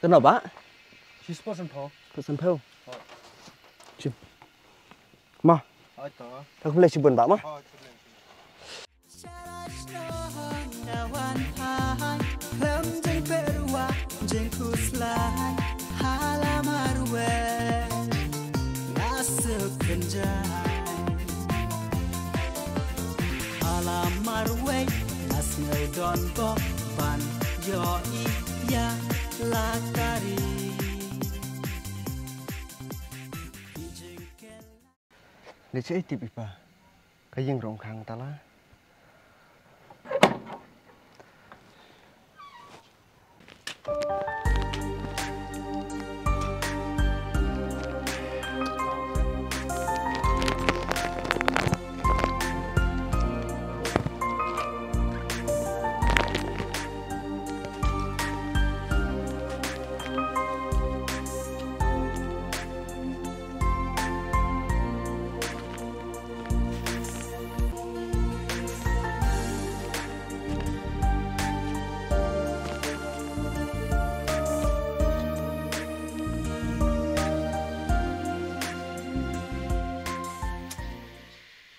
Tên nào bác? She's person Paul. Person Paul. Chim. Ma. Thằng không lấy chim buồn bác mà. Don bok ban yo iya lakari Để chơi tiếp đi bà. Cái dân rộng khang ta lá.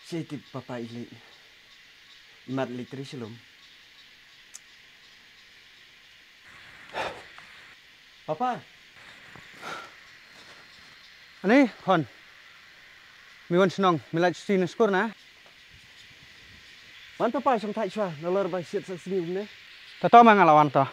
Saya tip papa ili imat litri selum. Papa. Ani hon. Miwan senong milat sini skor na. Man papa som thai chua nalor ba siat sak sini ne. Tahu mana lawan to.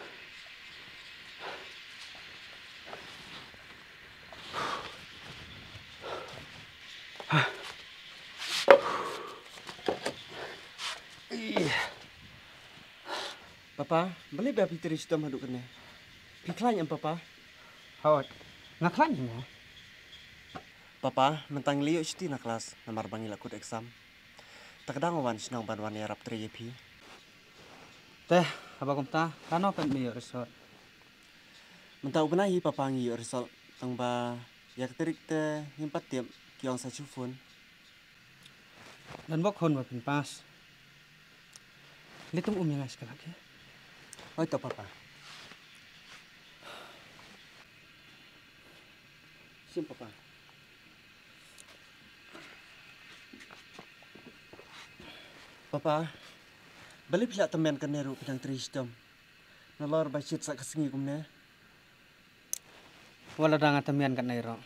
Papa, beli babi teri sitam haduk kene. Piklan yang papa. Hawat. Ngaklan ni. Papa, mentang liu sti na kelas namar bangi lakut exam. Tak kadang wan senang ban wan yarap teri yepi. Teh, apa kumta? Kano pen mi resort. Mentau kena hi papa ngi result tang ba yak terik te himpat tiap kiong sa chufun. Dan bok hon pen pas. Litung yang ngas kalak ya. Oi to papa. Sim papa. Papa, beli pila temen keneru pedang tristom. Nalor basit sak kesengi kumne. Wala danga tamian kat nairo.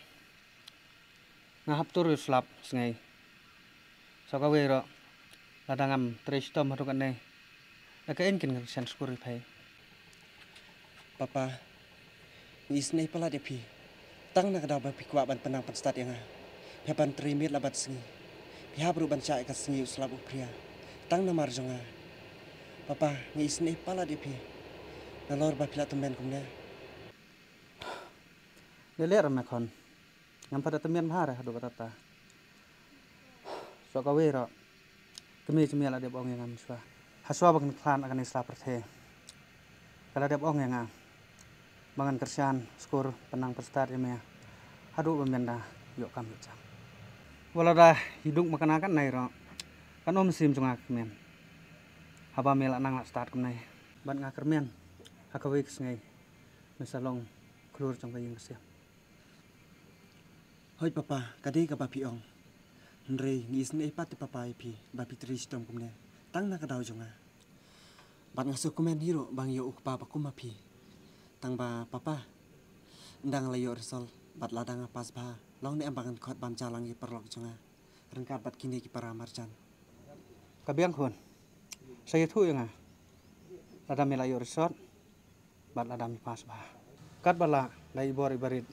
Ngahap turu slap sengai. Sokawe ro. Ladangam tristom haru kat nai. Nakain kin sen skuri pai. Papa, isnei pala depi. Tang nak daw ba pikwa ban penang pan start yang. Hepan trimit labat sengi. Pihak beru ban cai ka sengi uslap upria. Tang na marjonga. Papa, isnei pala depi. Nalor ba pila temen kumne. Lele ramekon. Ngam pada temian bahara hadu kata. Sokawe ro. Kemi cemiala dia bong yang ngam swa. Haswa bang klan akan islah perthe. Kalau dia bong yang bangan kerjaan skor penang perstar ya. Hadu bemenda yuk kami cam. Walau dah hidup makan akan naik ro. Kan om sim cungak men. Haba mela nang lak start kum nai. Ban ngakar men. Hakawe kesengai. Misalong keluar cungka yang kesiap. Hoi papa, kadai ka bapi ong. Nrei ngisne pati papa ipi bapi tristom kumne. Tang na kadau jonga. Bat ngasuh kumen hiro bang yo ukpa bakumapi. Tang ba papa. Ndang layo resol bat ladang pas ba. Long ne ambangan khot bam calang ki perlok jonga. Rengkat bat kini ki para marjan. Kabiang kun. Saya tu yang ladam melayu resort. Bat ladam pas ba. Kat bala lai bor ibarit.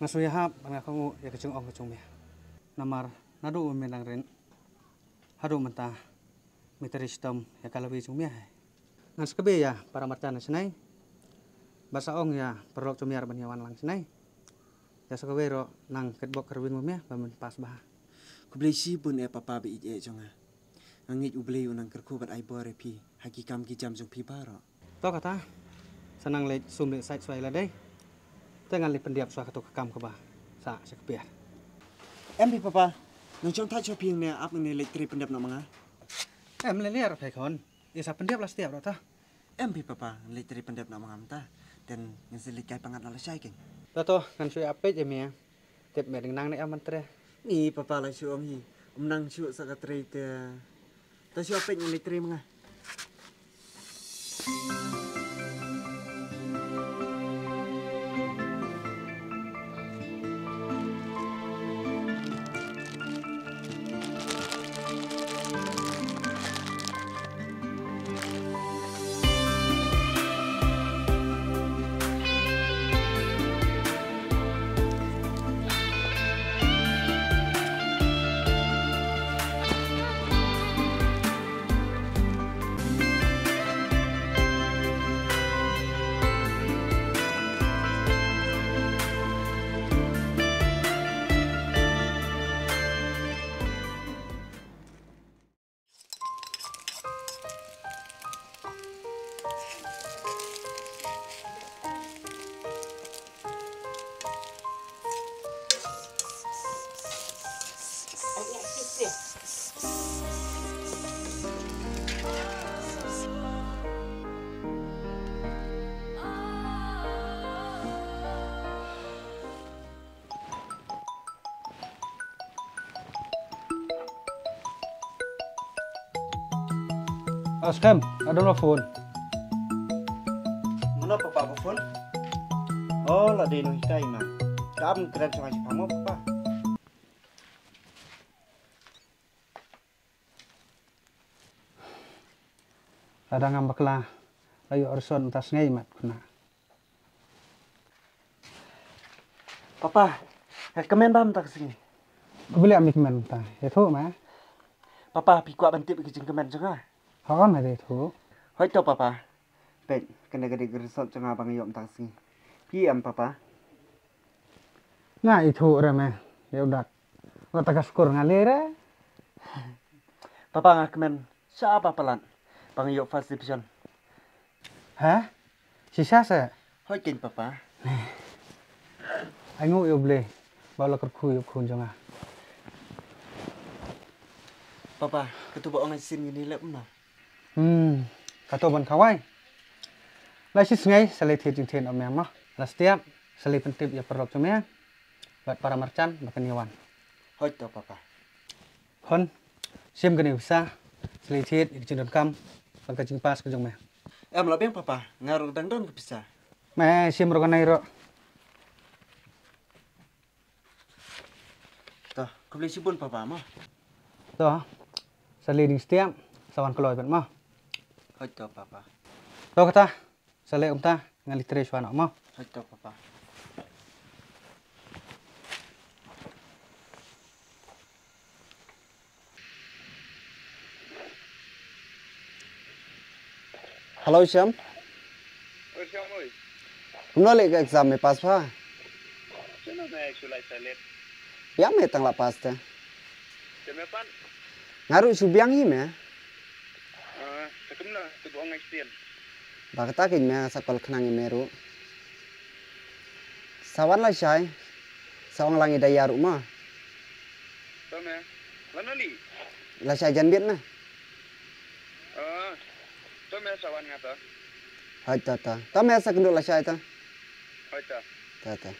Ngasuh hap bang aku ya kecung ong kecung me. Namar nadu menang ren. Hadu mentah. Miteristom ya kalawi cumia. Ngas kebe ya para marcana senai. Basa ong ya perlok cumiar banyawan lang senai. Ya sakawero nang ketbok kerwin mumia bamen pas bah. Kublai si pun papa be ije jonga. Angit ublei unang kerku bat ai bore pi. Hakikam ki jam jong pi baro. To kata senang le sum le sait swai la dei. Tengan le pendiap swa ketuk kam ke bah. Sa sakbiar. Em pi papa. Nang jong thai shopping ne ap ne elektrik pendap nak manga. Melihat apa kon? Isa pendiap lah setiap rata. Em pi papa elektrik pendap nak manga ta. dan ngesilikai pangat ala syai keng. Tato ngan sui apet ya mia. Tep me ding nang ne aman tre. Ni papa la syu om hi. Om nang syu sakatre te. Ta syu apet ngeli tre manga. Skam, ada phone. Mana papa phone? Oh, la de no hikai ma. Kam keren sangat si pamo papa. Ada ngambak lah. Layu orson tas ngai mat kuna. Papa, kemen bam tak sini. Beli amik men ta. Itu mah. Papa pi kuat bantip ke kemen janga. Hakan ada itu. Hoi to papa. Pek kena gede gersot janga bang yom tak sini. Pi am papa. Nah itu rame. Ya udah. Nggak tak syukur ngalir. Papa ngah kemen siapa pelan. Bang yom fast division. Hah? Sisa saya. Hoi ken papa. Anh ngủ yêu bề. Bao là cất khui yêu khôn cho ngà. Papa, ketua orang sin ini lep mana? Kata ban kawai. Lai sis ngai salai thiet jing thiet omeng mah. La setiap salai pentip ya perlok cumia. Buat para merchant makan iwan. Hoi to papa. Hon, sim gani bisa. Salai thiet ik jing kam. Ban ka jing pas ke jong me. Em lo beng papa, ngaruh dangdon ke bisa. Me sim ro kanai ro. Toh, kau beli sibun papa mah. Toh. Salai ding setiap sawan keloi ban mah. Hoi to papa. Toh kata salai ta ngali tre shwan mah. Hoi to papa. Hello Syam. Oi Syam oi. Kumno le exam me pass pha. Chana me sulai salet. Ya me tang la pass ta. Teme pan. Ngaru subyang hi me. Takumna tu buang experience. Ba kata kin me sakol khnang i meru. Sawan la syai. Sawang langi daya rumah. Teme. Lanali. La syai jan biet na. Teme sawan ngata. Ha ta ta. Ta me sak ndu la syai ta. Hoi ta. Ta ta.